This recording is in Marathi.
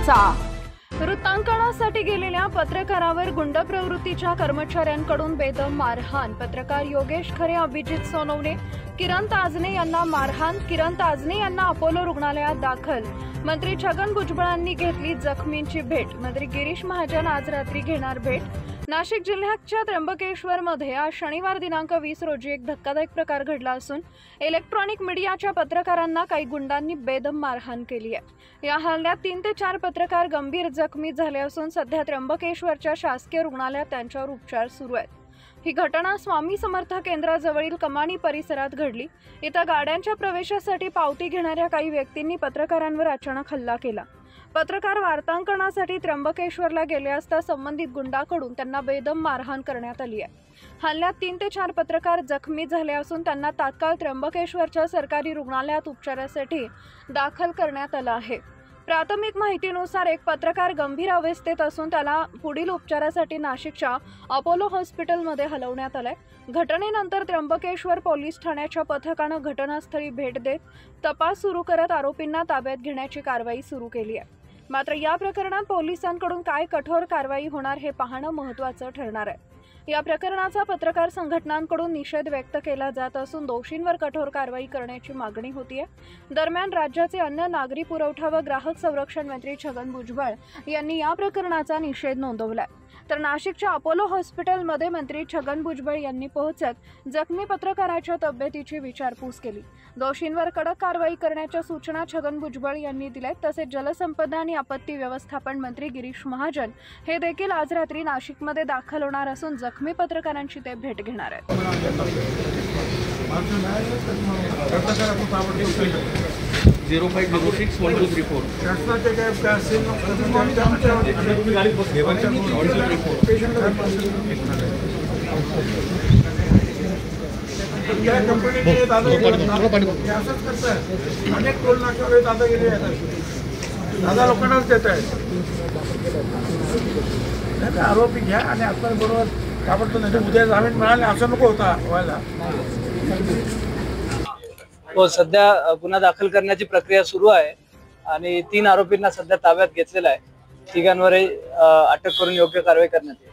महत्त्वाचा। वृत्तांकनासाठी गेलेल्या पत्रकारावर गुंड प्रवृत्तीच्या कर्मचाऱ्यांकडून बेदम मारहाण। पत्रकार योगेश खरे, अभिजित सोनवणे, किरण ताजने यांना मारहाण। किरण ताजने यांना अपोलो रुग्णालयात दाखल। मंत्री छगन भुजबळांनी घेतली जखमींची भेट। मंत्री गिरीश महाजन आज रात्री घेणार भेट। नाशिक जिल्ह्याच्या त्र्यंबकेश्वरमध्ये आज शनिवार दिनांक 20 रोजी एक धक्कादायक प्रकार घडला असून इलेक्ट्रॉनिक मीडियाच्या पत्रकारांना काही गुंडांनी बेदम मारहाण केली आहे। या हल्ल्यात 3 ते 4 पत्रकार गंभीर जखमी झाले असून सध्या त्र्यंबकेश्वरच्या शासकीय रुग्णालयात त्यांच्यावर उपचार सुरू आहेत। ही घटना स्वामी समर्थ केंद्राजवळील कमानी परिसरात घडली। इथं गाड्यांच्या प्रवेशासाठी पावती घेणाऱ्या काही व्यक्तींनी पत्रकारांवर अचानक हल्ला केला। पत्रकार वार्तांकनासाठी त्र्यंबकेश्वरला गेले असता संबंधित गुंडाकडून त्यांना बेदम मारहाण करण्यात आली आहे। हल्ल्यात 3 ते 4 पत्रकार जखमी झाले असून त्यांना तात्काळ त्र्यंबकेश्वरच्या सरकारी रुग्णालयात उपचारासाठी दाखल करण्यात आलं आहे। प्राथमिक माहितीनुसार एक पत्रकार गंभीर अवस्थेत असून त्याला पुढील उपचारासाठी नाशिकच्या अपोलो हॉस्पिटलमध्ये हलवण्यात आलंय। घटनेनंतर त्र्यंबकेश्वर पोलीस ठाण्याच्या पथकानं घटनास्थळी भेट देत तपास सुरू करत आरोपींना ताब्यात घेण्याची कारवाई सुरू केली आहे। मात्र या प्रकरणात पोलिसांकडून काय कठोर कारवाई होणार हे पाहणं महत्त्वाचं ठरणार आहे। या प्रकरणाचा पत्रकार संघटनांकडून निषेध व्यक्त केला जात असून दोषींवर कठोर कारवाई करण्याची मागणी होतीये। दरम्यान राज्याचे अन्न, नागरी पुरवठा व ग्राहक संरक्षण मंत्री छगन भुजबळ यांनी या प्रकरणाचा निषेध नोंदवलाय। तर नाशिकच्या अपोलो हॉस्पिटलमध्ये मंत्री छगन भुजबळ यांनी पोहोचत जखमी पत्रकाराच्या तब्येतीची विचारपूस केली। दोषींवर कडक कारवाई करण्याच्या सूचना छगन भुजबळ यांनी दिल्यात। तसेच जलसंपदा आणि आपत्ती व्यवस्थापन मंत्री गिरीश महाजन हे देखील आज रात्री नाशिकमध्ये दाखल होणार असून जखमी पत्रकारांची ते भेट घेणार आहेत। अनेक टोल नाक्यावर दादा गेले दादा लोकांनाच देत आहेत। आरोपी घ्या आणि आपण बरोबर ताबडतोब नाही उद्या जामीन मिळाले असं नको होता व्हायला। हो, सध्या गुन्हा दाखल करण्याची प्रक्रिया सुरू आहे आणि 3 आरोपींना सध्या ताब्यात घेतलेला आहे। तिघांवरही अटक करून योग्य कारवाई करण्यात येईल।